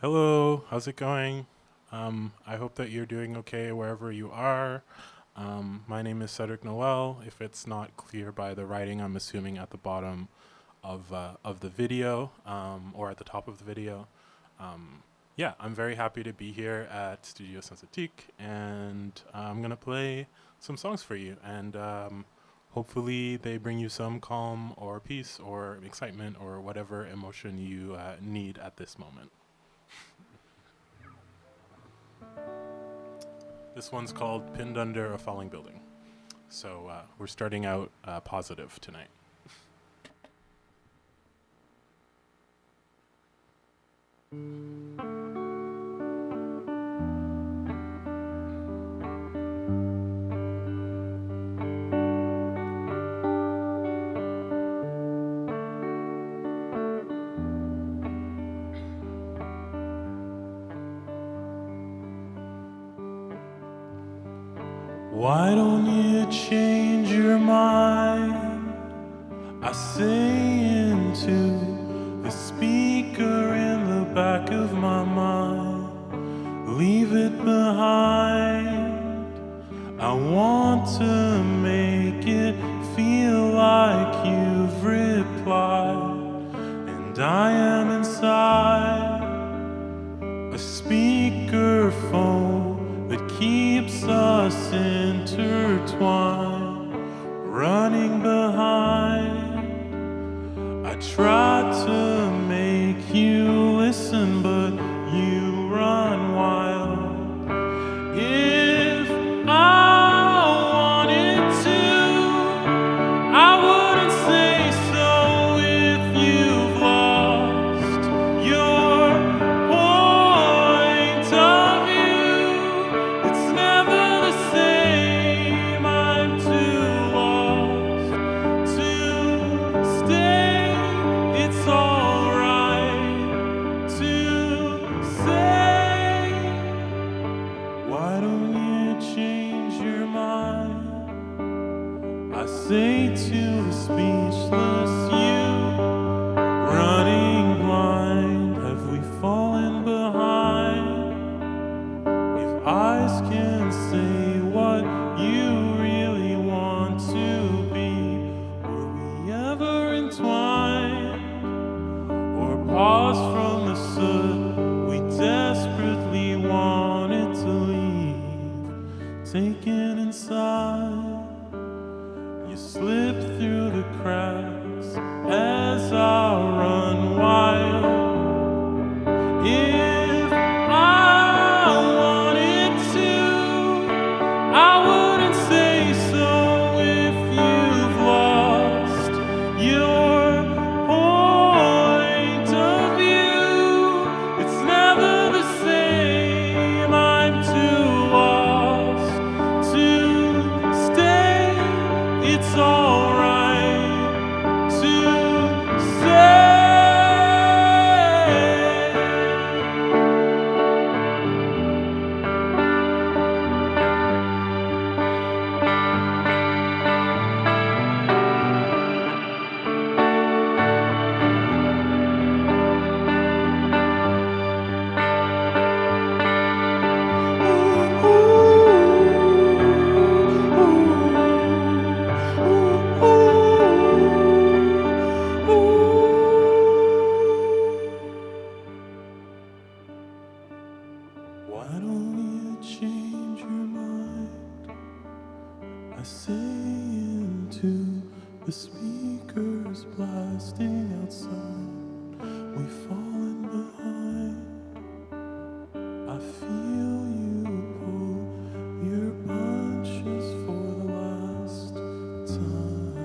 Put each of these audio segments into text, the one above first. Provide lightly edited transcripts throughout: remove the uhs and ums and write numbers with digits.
Hello, how's it going? I hope that you're doing okay wherever you are. My name is Cedric Noel. If it's not clear by the writing, I'm assuming at the bottom of the video or at the top of the video. Yeah, I'm very happy to be here at studiostzo, and I'm gonna play some songs for you, and hopefully they bring you some calm or peace or excitement or whatever emotion you need at this moment. This one's called Pinned Under a Falling Building. So we're starting out positive tonight. Why don't you change your mind? I say into the speaker in the back of my mind. Leave it behind. I want to make it feel like you've replied. And I am inside a speakerphone that keeps us intertwined, running behind. I try to make you listen, but you run wild. If I wanted to, I wouldn't say so if you've lost your point of view. It's never the same. I'm too lost to stay. It's alright to say. Why don't you change your mind? I say to the speechless you, running blind. Have we fallen behind? If eyes can say what you really want to be, were we ever entwined? Or pause from the soot we desperately wanted to leave? Taken inside, you slip through the cracks as I run wild. If I wanted to, I wouldn't say so if you've lost your point of view. It's never the same. I'm too lost to stay. It's alright to say. Why don't you change your mind? I say into the speakers blasting outside. We've fallen behind. I feel you pull your punches for the last time.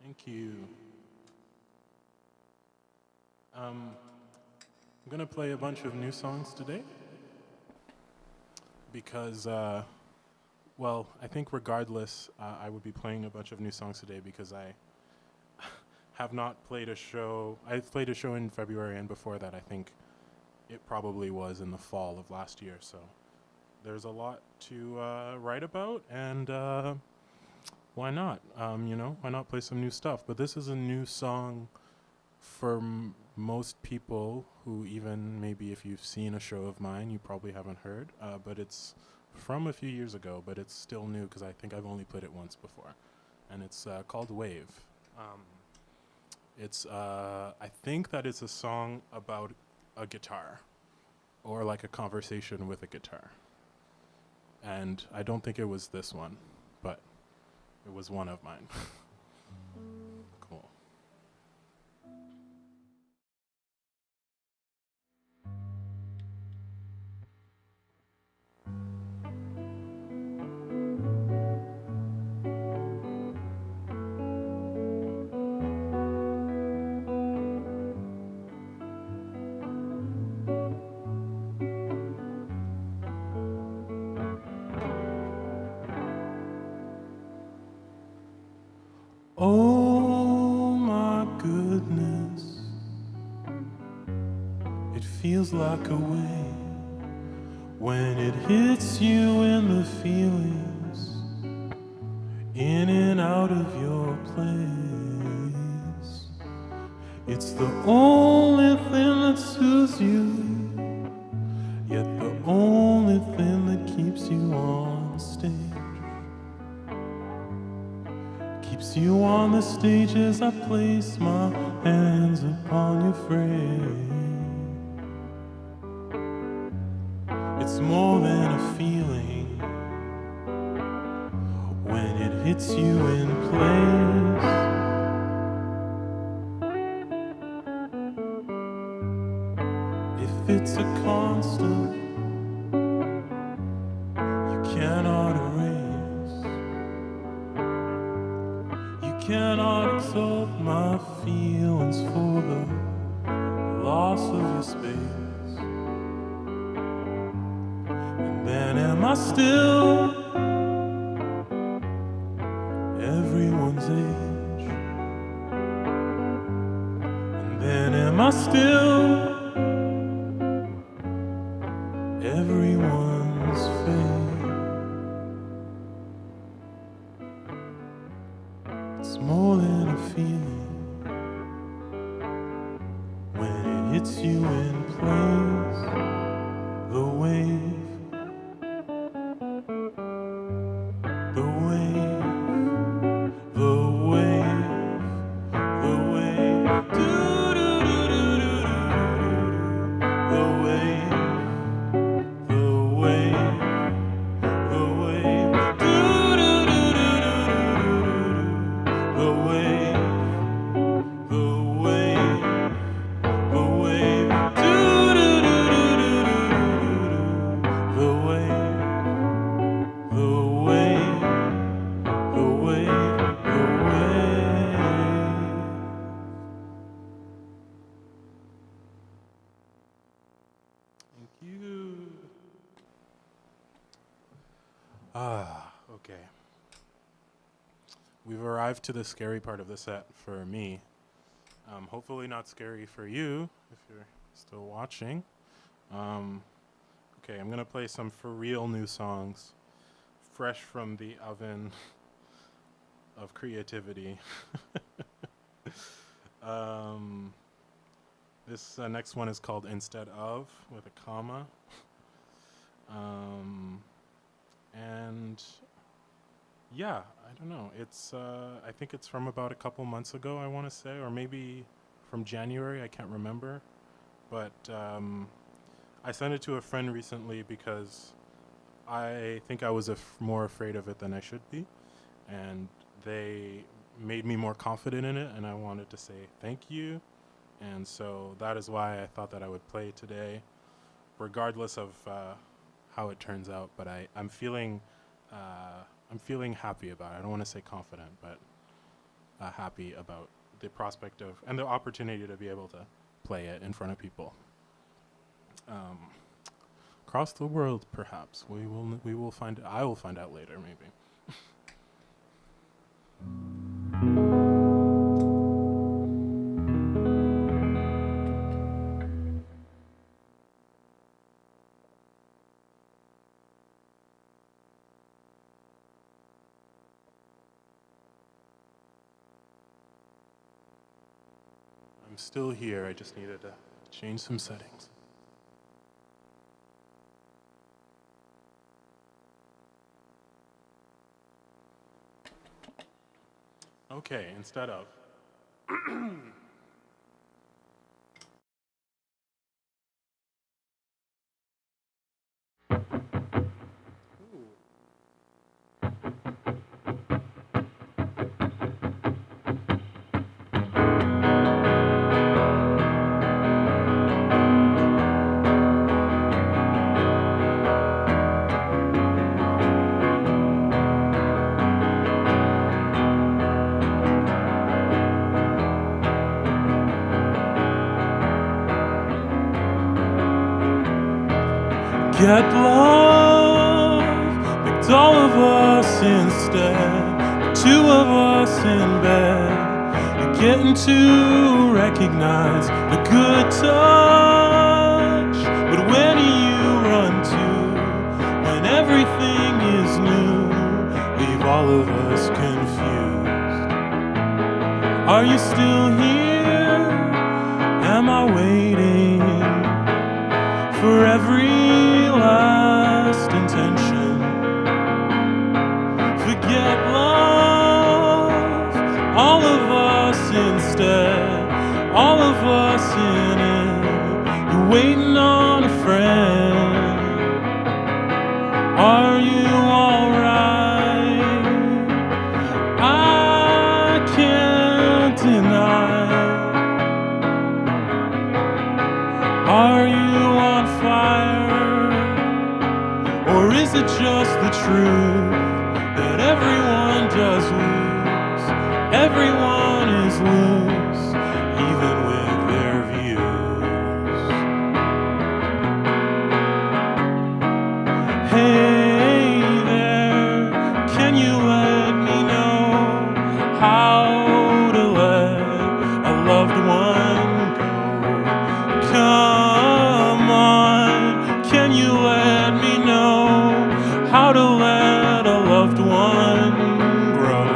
Thank you. I'm gonna play a bunch of new songs today because, well, I think regardless, I would be playing a bunch of new songs today because I have not played a show. I've played a show in February, and before that, I think it probably was in the fall of last year. So there's a lot to write about, and why not? Why not play some new stuff? But this is a new song for most people who, even maybe if you've seen a show of mine, you probably haven't heard. But it's from a few years ago, but it's still new because I think I've only played it once before. And it's called Wave. I think that it's a song about a guitar or like a conversation with a guitar. And I don't think it was this one, but it was one of mine. Cool. Oh my goodness, it feels like a wave when it hits you in the feelings, in and out of your place. It's the only thing that soothes you, yet the only thing that keeps you on stage. Keeps you on the stage as I place my hands upon your frame. It's more than a feeling when it hits you in place. If it's a constant you cannot erase, you cannot exalt my feelings for the loss of your space. And then am I still everyone's age? And then am I still everyone's fate? It's more than a feeling when it hits you in place. The wave, the wave, the wave, the wave, do-do-do-do-do-do-do. The wave, the wave, the wave, do-do-do-do-do-do-do. The wave, the wave, the wave, do-do-do-do-do-do-do. The wave, the wave, the wave, the wave. Thank you. Okay. We've arrived to the scary part of the set for me. Hopefully not scary for you if you're still watching. Okay, I'm gonna play some for real new songs, fresh from the oven of creativity. This next one is called Instead Of, with a comma. And yeah, I don't know. It's I think it's from about a couple months ago, I want to say, or maybe from January, I can't remember. But I sent it to a friend recently because I think I was more afraid of it than I should be. And they made me more confident in it, and I wanted to say thank you. And so that is why I thought that I would play it today, regardless of how it turns out. But I'm feeling happy about it. I don't want to say confident, but happy about the prospect of and the opportunity to be able to play it in front of people across the world. Perhaps we will find. I will find out later, maybe. I'm still here. I just needed to change some settings. Okay, instead of. Get love, picked all of us instead, two of us in bed. You're getting to recognize the good touch, but when you run to, when everything is new, leave all of us confused. Are you still here? Am I waiting for every last intention? Forget love, all of us instead, all of us in it. You're waiting on a friend. Are you alright? I can't deny. Are you on fire? Or is it just the truth that everyone does lose? Everyone is loose, even with their views. Hey there, can you let me know how to let a loved one go? Come on, can you let me know how to let a loved one grow?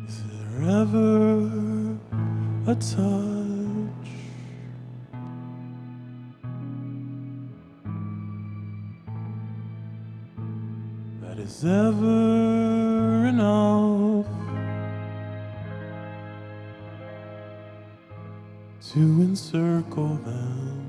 Is there ever a touch that is ever enough to encircle them?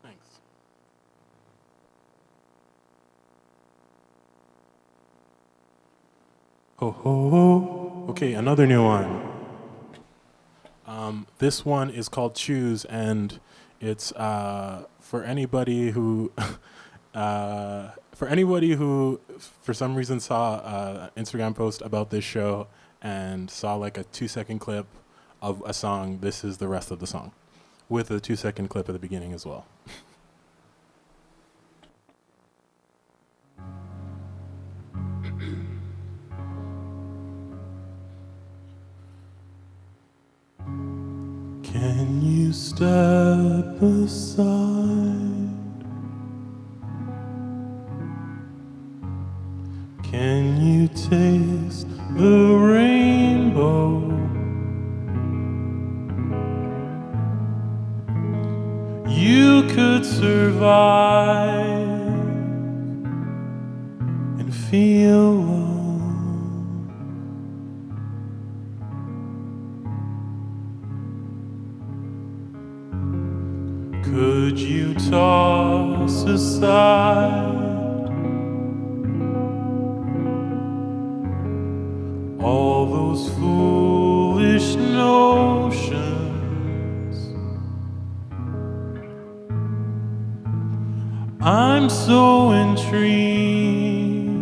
Thanks. Ho ho ho. Okay, another new one. This one is called Choose, and it's for anybody who for some reason saw an Instagram post about this show and saw like a 2-second clip of a song. This is the rest of the song, with a 2-second clip at the beginning as well. Can you step aside? Can you taste the rainbow? You could survive and feel love. Could you toss aside all those foolish notions? I'm so intrigued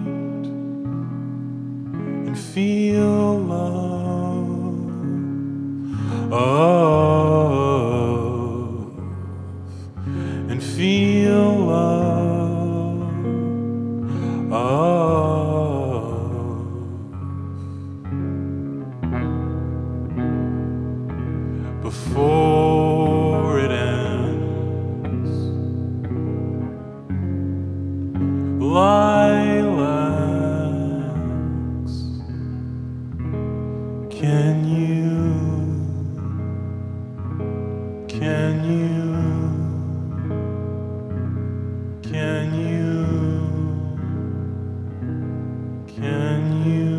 and feel love. Can you, can you, can you, can you?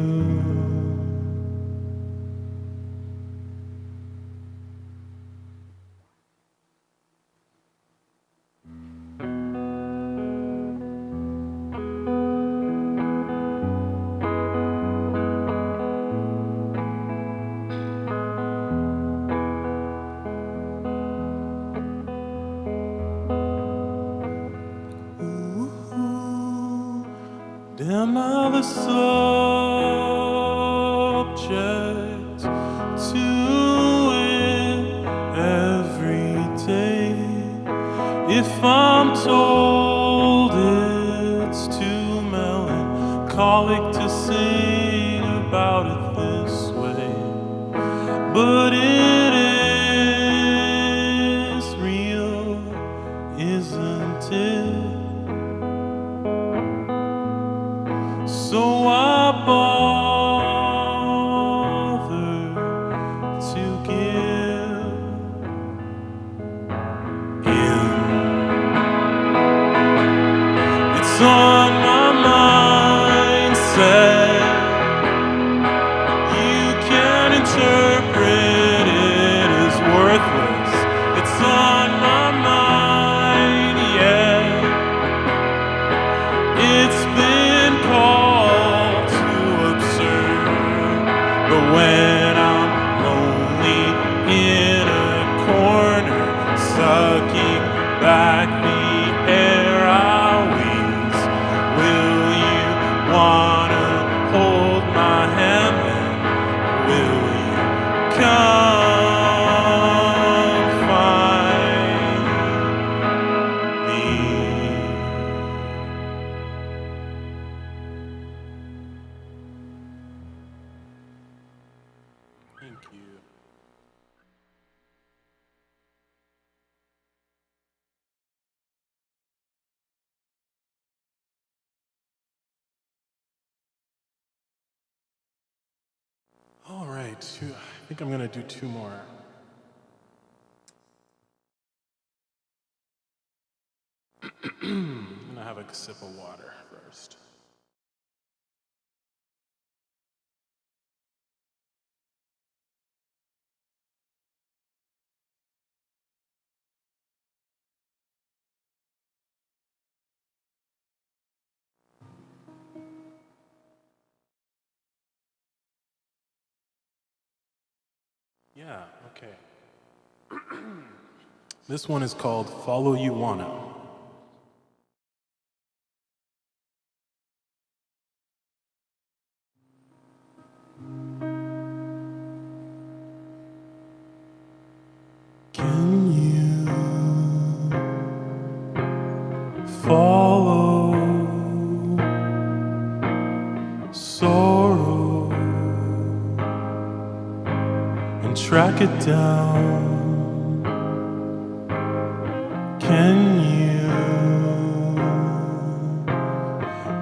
Am I the subject to it every day? If I'm told it's too melancholic to sing about it this way, but it is real, isn't it? So I bother to give in. It's on my mindset. You can interpret it as worthless. It's on my mind, yeah. It's been called to observe, but when I'm lonely in a corner, sucking back the air I wheeze, will you wanna hold my hand then? Will you come find me? Thank you. All right, I think I'm gonna do two more. I'm gonna have a sip of water first. Yeah, okay. This one is called Follow You Wanna. Can you follow sorrow and track it down? Can you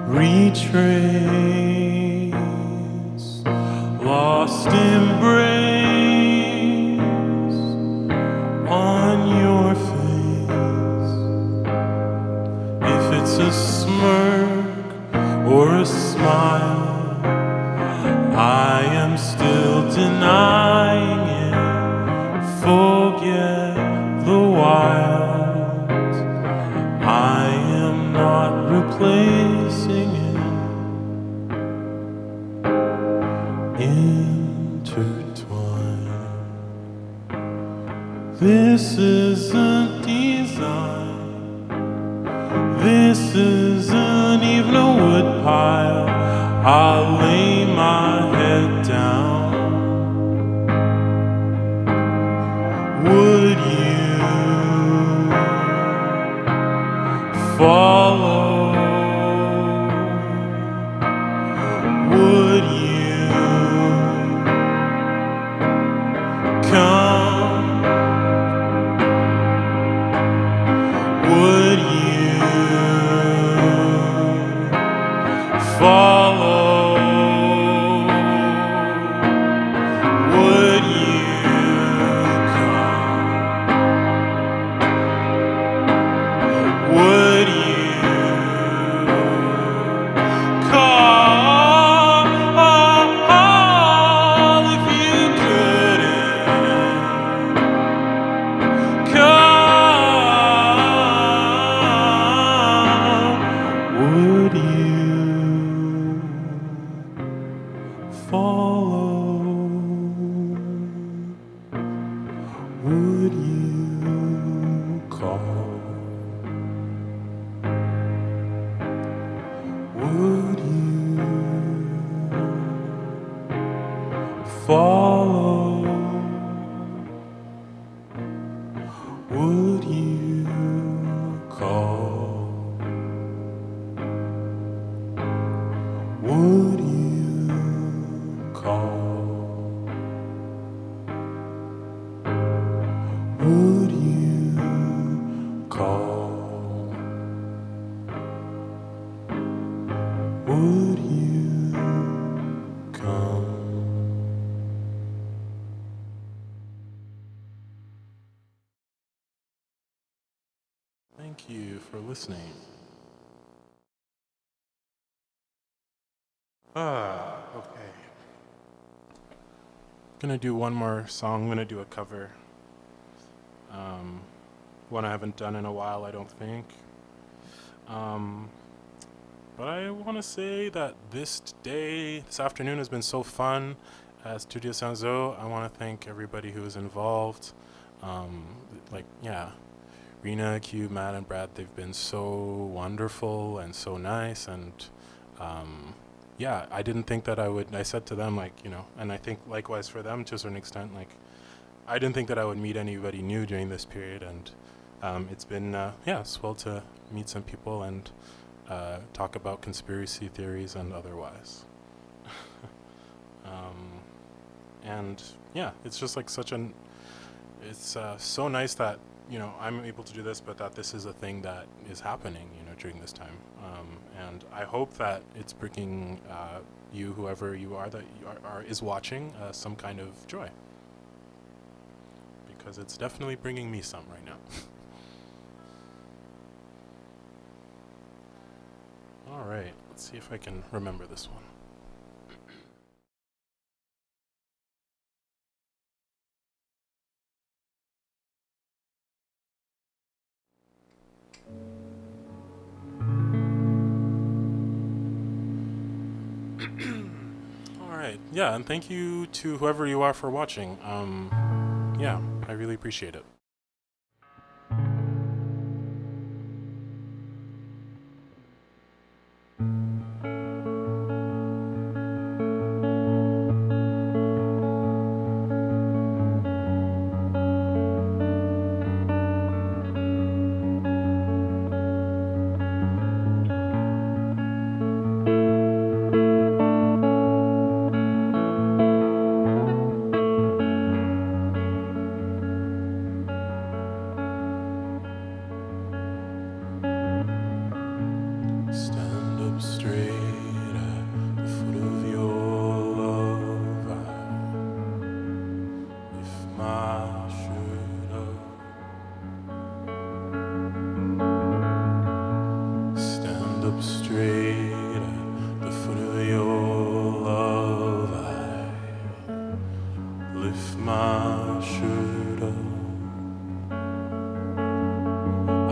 retrace lost embrace on your face? If it's a smirk or a smile, I am still denying it. Forget the wild, I am not replacing it. Intertwined. This isn't design. This isn't even a wood pile. I'll lay my head down. Would you follow? Would you come? follow? Would you call? Would you follow? Would you call? Would you call? Would you call? Would you come? Thank you for listening. Okay. Gonna do one more song. I'm gonna do a cover. One I haven't done in a while, I don't think. But I want to say that this afternoon has been so fun at StudioStzo. I want to thank everybody who was involved. Rena, Q, Matt, and Brad, they've been so wonderful and so nice. And I didn't think that I said to them, and I think likewise for them to a certain extent, I didn't think that I would meet anybody new during this period. And it's been, swell to meet some people and talk about conspiracy theories and otherwise. It's just it's so nice that, I'm able to do this, but that this is a thing that is happening, during this time. And I hope that it's bringing you, whoever you are that is watching, some kind of joy. Because it's definitely bringing me some right now. All right, let's see if I can remember this one. All right, yeah, and thank you to whoever you are for watching. I really appreciate it.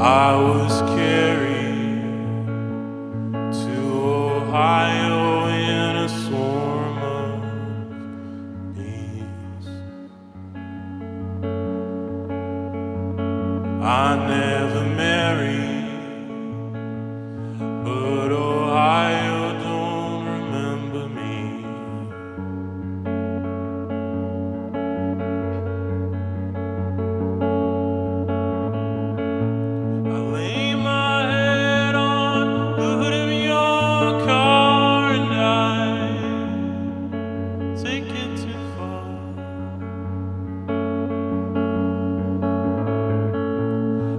I was carried to Ohio in a swarm of bees. I never married, but Ohio don't remember me. I lay my head on the hood of your car and I take it too far.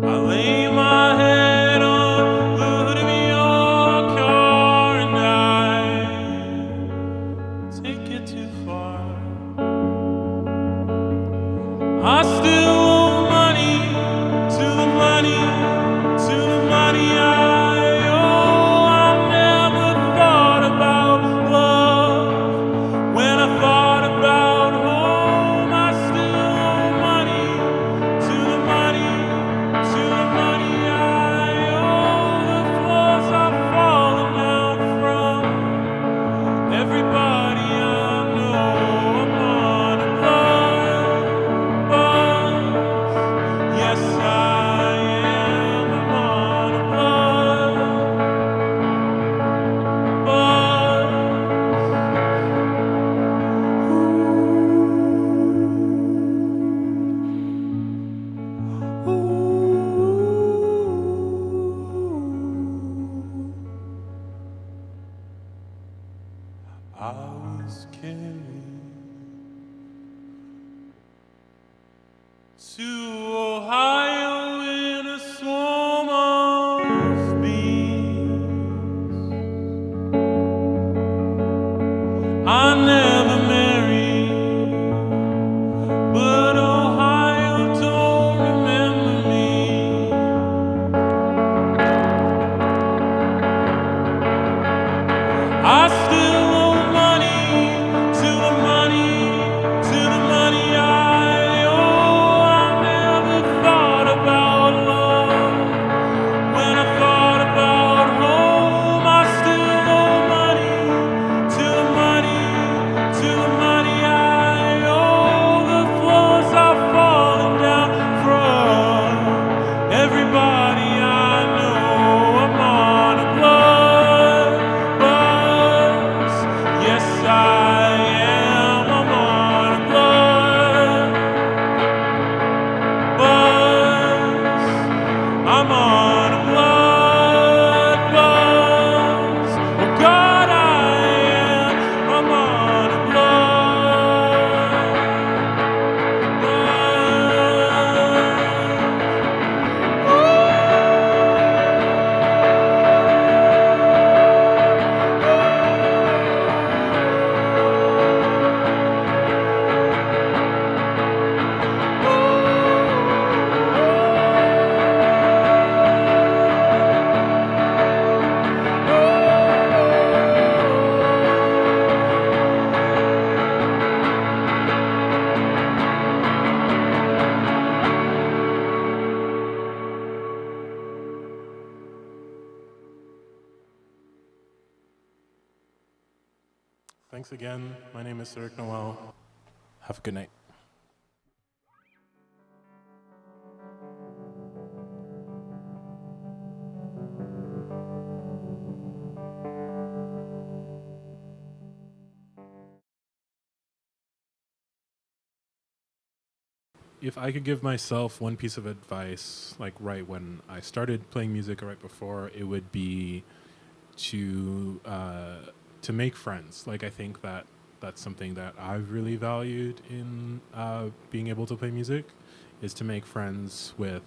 I lay my head on the hood of your car and I take it too far. I still owe money to the money, to the money I owe. I never thought about love when I thought about home. I still owe money to the money, to the money I owe. The floors I've fallen down from, everybody I know. To Ohio in a swarm of bees. I never married, but Ohio don't remember me. I still owe money to the money, to the money I owe. I never thought about love when I thought about home. I still owe money to the money, to the money I owe. The floors are falling down from everybody I know. I'm on a blood bus. Yes, I am. I'm on a blood bus. I'm on a blood bus. Oh God, I am. I'm on a blood Thanks again. My name is Cedric Noel. Have a good night. If I could give myself one piece of advice, like right when I started playing music or right before, it would be to make friends. Like I think that that's something that I've really valued in being able to play music, is to make friends with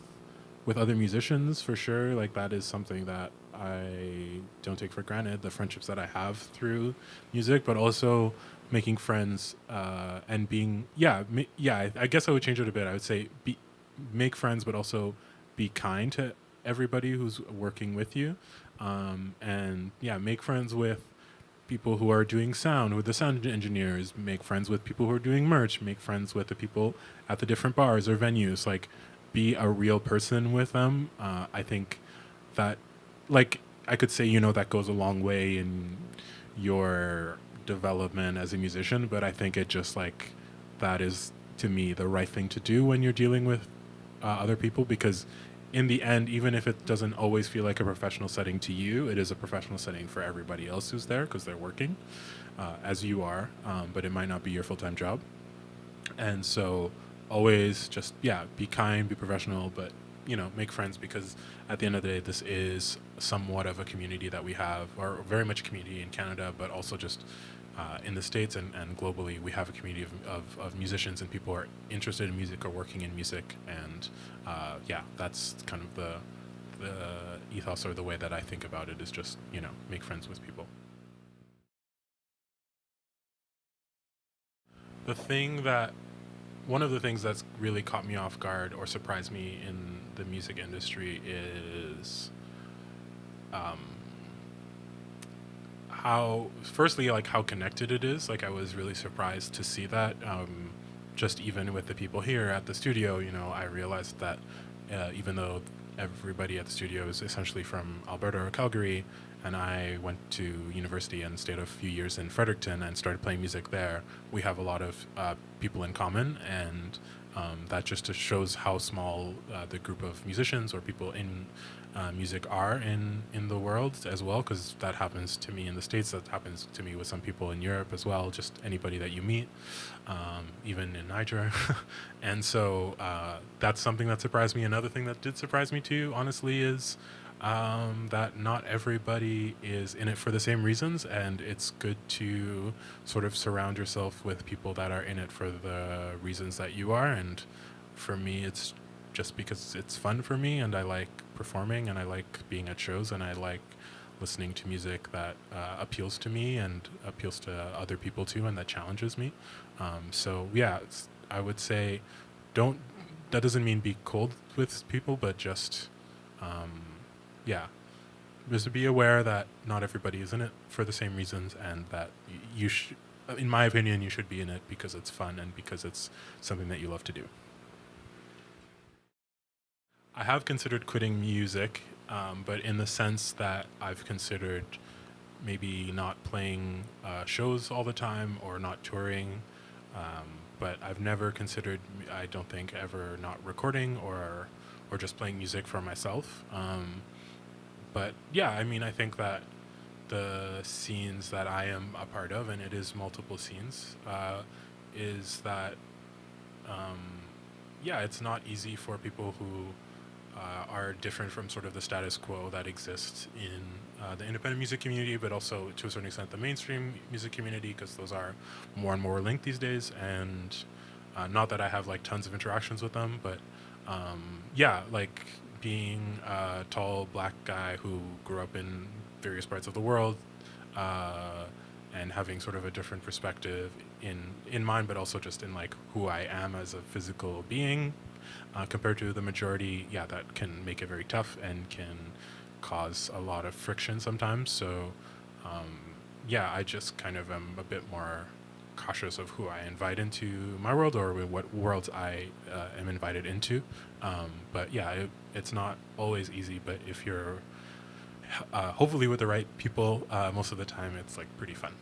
other musicians for sure. Like that is something that I don't take for granted, the friendships that I have through music, but also making friends and being I guess I would change it a bit. I would say make friends, but also be kind to everybody who's working with you, and yeah, make friends with people who are doing sound, with the sound engineers, make friends with people who are doing merch, make friends with the people at the different bars or venues. Like, be a real person with them. I think that, like, I could say, that goes a long way in your development as a musician, but I think it just, like, that is, to me, the right thing to do when you're dealing with other people, because in the end, even if it doesn't always feel like a professional setting to you, it is a professional setting for everybody else who's there, because they're working as you are, but it might not be your full-time job. And so always just, be kind, be professional, but, make friends, because at the end of the day, this is somewhat of a community that we have, or very much a community in Canada, but also just in the States and globally. We have a community of musicians and people who are interested in music or working in music. And that's kind of the ethos, or the way that I think about it, is just, make friends with people. One of the things that's really caught me off guard or surprised me in the music industry is how connected it is. Like, I was really surprised to see that. Just even with the people here at the studio, I realized that even though everybody at the studio is essentially from Alberta or Calgary, and I went to university and stayed a few years in Fredericton and started playing music there, we have a lot of people in common, and that just shows how small the group of musicians or people in music are in the world as well, because that happens to me in the States, that happens to me with some people in Europe as well, just anybody that you meet, even in Niger. And so that's something that surprised me. Another thing that did surprise me too, honestly, is that not everybody is in it for the same reasons, and it's good to sort of surround yourself with people that are in it for the reasons that you are. And for me, it's just because it's fun for me, and I like performing, and I like being at shows, and I like listening to music that appeals to me and appeals to other people too, and that challenges me. So yeah, I would say, don't. That doesn't mean be cold with people, but just, um, yeah, just be aware that not everybody is in it for the same reasons, and that you should, in my opinion, you should be in it because it's fun and because it's something that you love to do. I have considered quitting music, but in the sense that I've considered maybe not playing shows all the time or not touring. But I've never considered, I don't think, ever not recording or just playing music for myself. But yeah, I mean, I think that the scenes that I am a part of, and it is multiple scenes, is that um, yeah, it's not easy for people who are different from sort of the status quo that exists in the independent music community, but also to a certain extent the mainstream music community, because those are more and more linked these days. And not that I have like tons of interactions with them, but yeah, like being a tall black guy who grew up in various parts of the world, uh, and having sort of a different perspective in mind, but also just in like who I am as a physical being, compared to the majority. Yeah, that can make it very tough and can cause a lot of friction sometimes. So yeah, I just kind of am a bit more cautious of who I invite into my world, or what worlds I am invited into. But yeah, it's not always easy, but if you're hopefully with the right people, most of the time it's like pretty fun.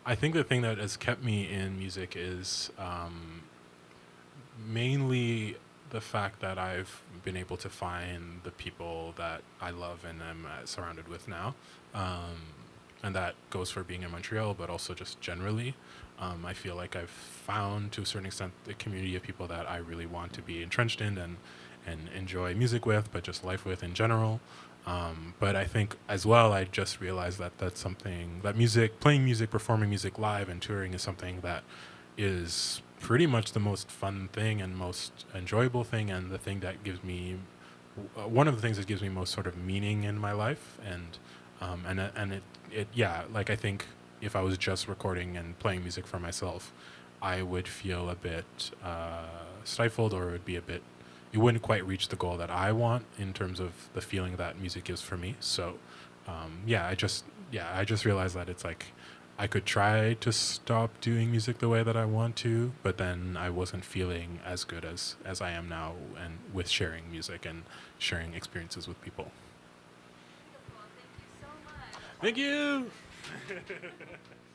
I think the thing that has kept me in music is mainly the fact that I've been able to find the people that I love and am surrounded with now. And that goes for being in Montreal, but also just generally. I feel like I've found, to a certain extent, the community of people that I really want to be entrenched in and enjoy music with, but just life with in general. But I think as well, I just realized that that's something that music, playing music, performing music live, and touring is something that is pretty much the most fun thing and most enjoyable thing, and the thing that gives me one of the things that gives me most sort of meaning in my life. And yeah, like I think if I was just recording and playing music for myself, I would feel a bit stifled, or it would be a bit, it wouldn't quite reach the goal that I want in terms of the feeling that music gives for me. So yeah, I just realized that it's like I could try to stop doing music the way that I want to, but then I wasn't feeling as good as I am now, and with sharing music and sharing experiences with people. Beautiful. Thank you so much. Thank you.